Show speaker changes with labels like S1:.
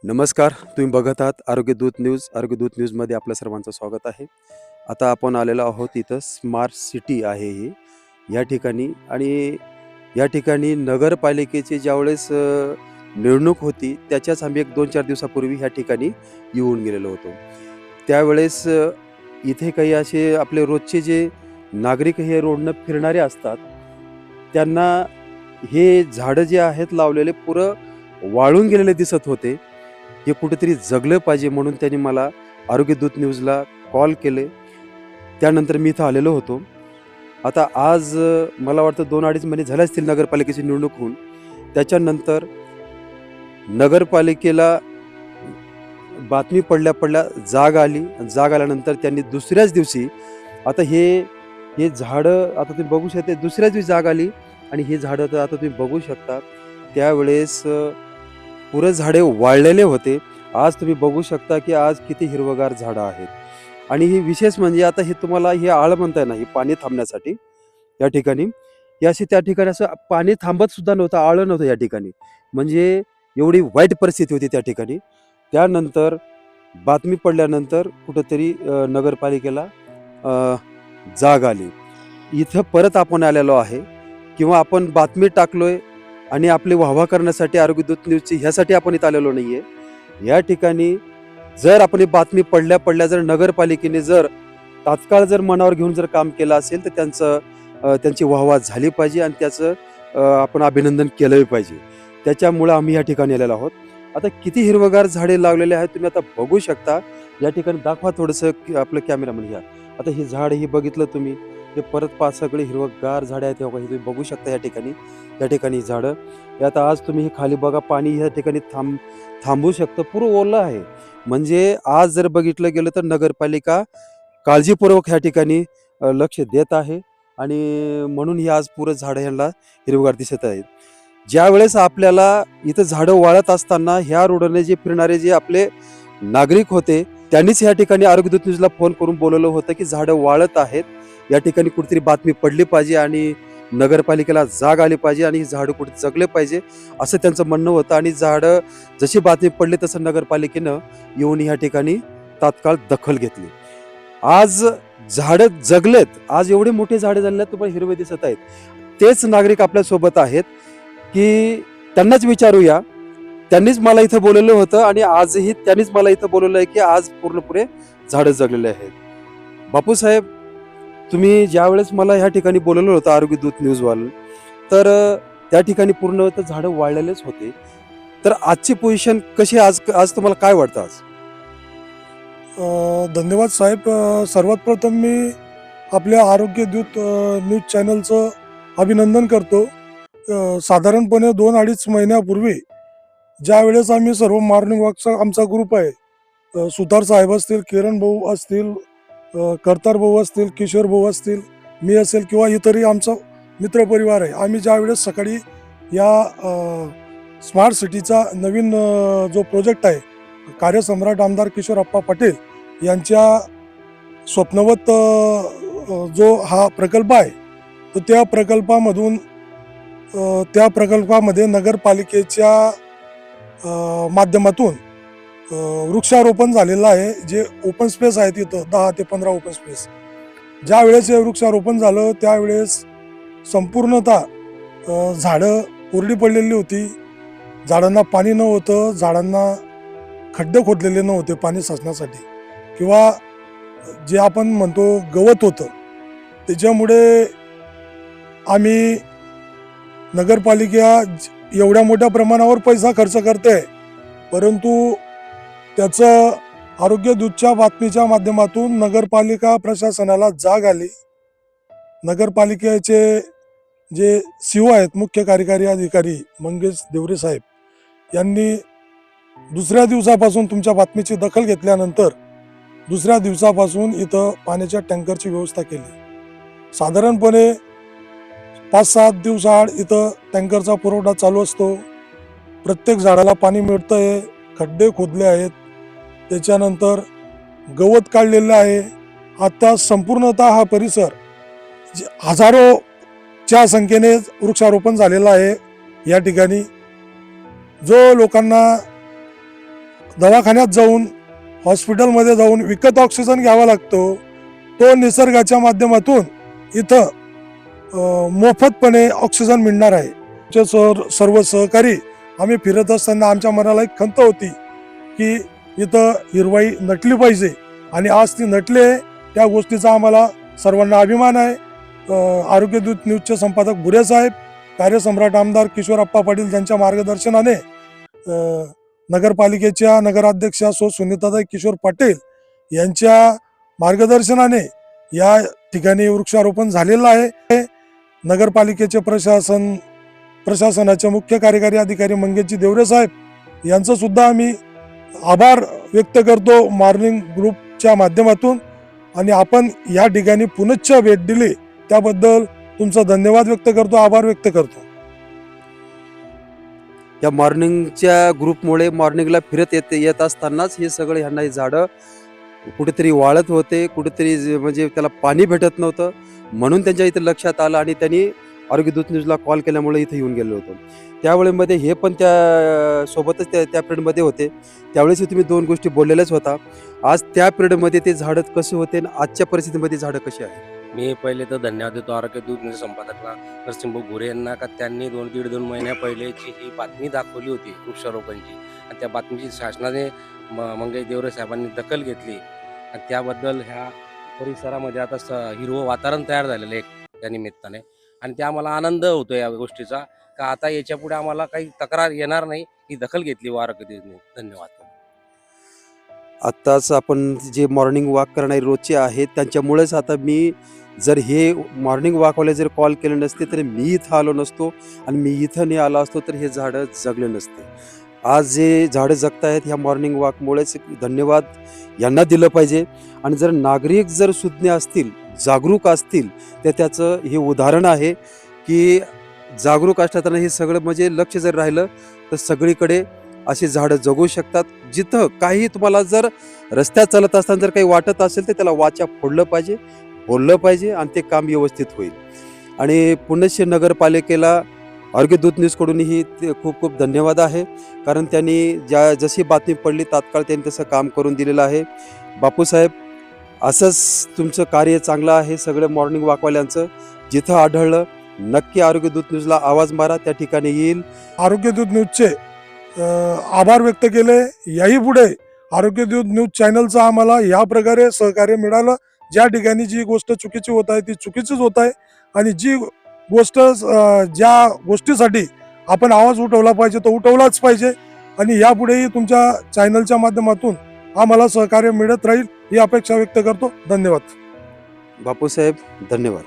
S1: नमस्कार. तुम्ही बघत आहात आरोग्य दूत न्यूज. आरोग्य दूत न्यूजमध्ये आपल्या सर्वांचं स्वागत आहे. आता आपण आलेलो आहोत इथं स्मार्ट सिटी आहे ही या ठिकाणी आणि या ठिकाणी नगरपालिकेची ज्यावेळेस निवडणूक होती त्याच्याच आम्ही एक 2-4 दिवसापूर्वी ह्या ठिकाणी येऊन गेलेलो होतो. त्यावेळेस इथे काही असे आपले रोजचे जे नागरिक हे रोडनं फिरणारे असतात, त्यांना हे झाडं जे आहेत लावलेले पुरं वाळून गेलेले दिसत होते. हे कुठेतरी जगलं पाहिजे म्हणून त्यांनी मला आरोग्य दूत न्यूजला कॉल केले. त्यानंतर मी इथं आलेलो होतो. आता आज मला वाटतं 2-2.5 महिने झाले असतील नगरपालिकेची निवडणूक होऊन. त्याच्यानंतर नगरपालिकेला बातमी पडल्या जाग आली आणि जाग आल्यानंतर त्यांनी दुसऱ्याच दिवशी आता हे हे झाडं आता तुम्ही बघू शकता दुसऱ्याच दिवशी जाग आली आणि हे झाडं तर आता तुम्ही बघू शकता. त्यावेळेस पुरं झाडे वाळलेले होते. आज तुम्ही बघू शकता की आज किती हिरवगार झाडं आहेत आणि ही विशेष म्हणजे आता हे तुम्हाला हे आळ म्हणताय ना, हे पाणी थांबण्यासाठी या ठिकाणी हे अशी त्या ठिकाणी असं पाणी थांबत सुद्धा नव्हतं, आळं नव्हतं या ठिकाणी. म्हणजे एवढी वाईट परिस्थिती होती त्या ठिकाणी. त्यानंतर बातमी पडल्यानंतर कुठेतरी नगरपालिकेला अ, जाग आली. इथं परत आपण आलेलो आहे किंवा आपण बातमी टाकलोय आणि आपली वाहवा करण्यासाठी आरोग्य दूत न्यूजची ह्यासाठी आपण इथं आलेलो नाहीये. या ठिकाणी जर आपण ही बातमी पडल्या जर नगरपालिकेने जर तात्काळ जर मनावर घेऊन जर काम केलं असेल तर त्यांची वाहवा झाली पाहिजे आणि त्याचं आपण अभिनंदन केलंही पाहिजे. त्याच्यामुळं आम्ही या ठिकाणी आलेलो आहोत. आता किती हिरवगार झाडे लावलेले आहेत तुम्ही आता बघू शकता. या ठिकाणी दाखवा थोडंसं आपलं कॅमेरामन घ्या. आता हे झाड हे बघितलं तुम्ही, हे परत 5 सगळे हिरवगार झाडे आहेत. हे बघा, हे तुम्ही बघू शकता या ठिकाणी झाडं. हे आता आज तुम्ही हे खाली बघा, पाणी ह्या ठिकाणी थांबू शकतं. पुरं ओलं आहे. म्हणजे आज जर बघितलं गेलं तर नगरपालिका काळजीपूर्वक ह्या ठिकाणी लक्ष देत आहे आणि म्हणून ही आज पुरं झाडं ह्यांना हिरवगार दिसत आहेत. ज्यावेळेस आपल्याला इथं झाडं वाळत असताना ह्या रोडने जे फिरणारे जे आपले नागरिक होते त्यांनीच या ठिकाणी आरोग्य दूत न्यूजला फोन करून बोलवलं होतं की झाडं वाळत आहेत. या ठिकाणी कुठेतरी बातमी पडली पाहिजे आणि नगरपालिकेला जाग आली पाहिजे आणि ही झाडं कुठे जगले पाहिजे असं त्यांचं म्हणणं होतं आणि झाडं जशी बातमी पडली तसं नगरपालिकेनं येऊन ह्या ठिकाणी तात्काळ दखल घेतली. आज झाडं जगलेत. आज एवढे मोठे झाडे झालेले आहेत, तुम्हाला हिरवे दिसत आहेत. तेच नागरिक आपल्या सोबत आहेत की त्यांनाच विचारूया. त्यांनीच मला इथं बोलवलं होतं आणि आजही त्यांनीच मला इथं बोलवलं आहे की आज पूर्णपुरे झाडं जगलेले आहेत. बापूसाहेब, तुम्ही ज्यावेळेस मला ह्या ठिकाणी बोलवलं होतं आरोग्य दूत न्यूजवालं, तर त्या ठिकाणी पूर्ण तर झाडं वाळलेलेच होते. तर आजची पोझिशन कशी आज आज तुम्हाला काय वाटतं आज?
S2: धन्यवाद साहेब. सर्वात प्रथम मी आपल्या आरोग्य दूत न्यूज चॅनलचं अभिनंदन करतो. साधारणपणे 2-2.5 महिन्यापूर्वी ज्यावेळेस आम्ही सर्व मॉर्निंग वॉकचा आमचा ग्रुप आहे, सुतार साहेब असतील, किरण भाऊ असतील, करतार भाऊ असतील, किशोर भाऊ असतील, मी असेल किंवा इतरही आमचा मित्रपरिवार आहे. आम्ही ज्यावेळेस सकाळी या स्मार्ट सिटीचा नवीन जो प्रोजेक्ट आहे, कार्यसम्राट आमदार किशोरप्पा पटेल यांच्या स्वप्नवत जो हा प्रकल्प आहे, तर त्या प्रकल्पामध्ये नगरपालिकेच्या माध्यमातून वृक्षारोपण झालेलं आहे. जे ओपन स्पेस आहे तिथं 10 ते 15 ओपन स्पेस. ज्यावेळेस हे वृक्षारोपण झालं त्यावेळेस संपूर्णतः झाडं कोरडी पडलेली होती. झाडांना पाणी नव्हतं, झाडांना खड्डे खोदलेले नव्हते पाणी साचण्यासाठी किंवा जे आपण म्हणतो गवत होतं. त्याच्यामुळे आम्ही नगरपालिका एवढ्या मोठ्या प्रमाणावर पैसा खर्च करते, परंतु त्याचं आरोग्य दूतच्या बातमीच्या माध्यमातून नगरपालिका प्रशासनाला जाग आली. नगरपालिकेचे जे CEO आहेत, मुख्य कार्यकारी अधिकारी मंगेश देवरे साहेब, यांनी दुसऱ्या दिवसापासून तुमच्या बातमीची दखल घेतल्यानंतर दुसऱ्या दिवसापासून इथं पाण्याच्या टँकरची व्यवस्था केली. साधारणपणे 5-7 दिवसाआड इथं टँकरचा पुरवठा चालू असतो. प्रत्येक झाडाला पाणी मिळतंय, खड्डे खोदले आहेत, त्याच्यानंतर गवत काढलेलं आहे. आता संपूर्णतः हा परिसर हजारोच्या संख्येने वृक्षारोपण झालेलं आहे. या ठिकाणी जो लोकांना दवाखान्यात जाऊन हॉस्पिटलमध्ये जाऊन विकत ऑक्सिजन घ्यावा लागतो, तो निसर्गाच्या माध्यमातून इथं मोफतपणे ऑक्सिजन मिळणार आहे. सर्व सहकारी आम्ही फिरत असताना आमच्या मनाला एक खंत होती की इथं हिरवाई नटली पाहिजे आणि आज ती नटली आहे. त्या गोष्टीचा आम्हाला सर्वांना अभिमान आहे. आरोग्यदूत न्यूजचे संपादक बुरे साहेब, कार्यसम्राट आमदार किशोरप्पा पाटील यांच्या मार्गदर्शनाने, नगरपालिकेच्या नगराध्यक्षा सुनीताताई किशोर पाटील यांच्या मार्गदर्शनाने या ठिकाणी वृक्षारोपण झालेलं आहे. नगरपालिकेचे प्रशासनाचे मुख्य कार्यकारी अधिकारी मंगेशजी देवरे साहेब यांचं सुद्धा आम्ही आभार व्यक्त करतो मॉर्निंग ग्रुपच्या माध्यमातून. आणि आपण या ठिकाणी पुनश्च भेट दिली त्याबद्दल तुमचा धन्यवाद व्यक्त करतो, आभार व्यक्त करतो.
S1: या मॉर्निंगच्या ग्रुपमुळे मॉर्निंगला फिरत येत असतानाच हे सगळे ह्यांना हे झाडं कुठेतरी वाळत होते, कुठेतरी म्हणजे त्याला पाणी भेटत नव्हतं, म्हणून त्यांच्या इथं लक्षात आलं आणि त्यांनी आरोग्यदूत न्यूजला कॉल केल्यामुळे इथं येऊन गेलो होतो. त्यावेळेमध्ये हे पण त्या सोबतच त्या पिरियडमध्ये होते. त्यावेळेस तुम्ही 2 गोष्टी बोललेल्याच होता. आज त्या पिरियडमध्ये ते झाडं कसे होते आणि आजच्या परिस्थितीमध्ये झाडं कशी आहे?
S3: मी पहिले तर धन्यवाद देतो आरोग्यदूत संपादकला नरसिंह गुरे यांना का त्यांनी 2-2 महिन्या पहिलेची ही बातमी दाखवली होती वृक्षारोपणची, आणि त्या बातमीची शासनाने मंगेश देवरे साहेबांनी दखल घेतली आणि त्याबद्दल ह्या परिसरामध्ये आता हिरवं वातावरण तयार झालेलं आहे या निमित्ताने. आणि ते आम्हाला आनंद होतो या गोष्टीचा का आता याच्या पुढे आम्हाला काही तक्रार येणार नाही, ही दखल घेतली आरोग्यदूतने. धन्यवाद.
S1: आत्ताच आपण जे मॉर्निंग वॉक करणारे रोजचे आहेत त्यांच्यामुळेच आता मी जर हे मॉर्निंग वॉकवाले जर कॉल केले नसते तर मी इथं आलो नसतो आणि मी इथं नाही आलो असतो तर हे झाडं जगले नसते. आज जे झाडं जगत आहेत ह्या मॉर्निंग वॉकमुळेच धन्यवाद यांना दिलं पाहिजे. आणि जर नागरिक जर सुज्ञ असतील, जागरूक असतील तर त्याचं हे उदाहरण आहे की जागरूक असताना हे सगळं म्हणजे लक्ष जर राहिलं तर सगळीकडे असे झाडं जगू शकतात. जिथं काही तुम्हाला जर रस्त्यात चालत असताना जर काही वाटत असेल तर त्याला वाचा फोडलं पाहिजे, बोललं पाहिजे आणि ते काम व्यवस्थित होईल. आणि पुनश्च नगरपालिकेला आरोग्यदूत न्यूजकडूनही खूप खूप धन्यवाद आहे, कारण त्यांनी जशी बातमी पडली तात्काळ त्यांनी तसं काम करून दिलेलं आहे. बापूसाहेब, असंच तुमचं कार्य चांगलं आहे. सगळं मॉर्निंग वॉकवाल्यांचं जिथं आढळलं नक्की आरोग्यदूत न्यूजला आवाज मारा, त्या ठिकाणी येईल.
S2: आरोग्यदूत न्यूजचे आभार व्यक्त केले. याही पुढे आरोग्यदूत न्यूज चॅनलचं आम्हाला या प्रकारे सहकार्य मिळालं. ज्या ठिकाणी जी गोष्ट चुकीची होत आहे ती चुकीचीच होत आहे आणि जी गोष्ट ज्या गोष्टीसाठी आपण आवाज उठवला पाहिजे तो उठवलाच पाहिजे. आणि यापुढेही तुमच्या चॅनलच्या माध्यमातून आम्हाला सहकार्य मिळत राहील ही अपेक्षा व्यक्त करतो. धन्यवाद.
S1: बापूसाहेब, धन्यवाद.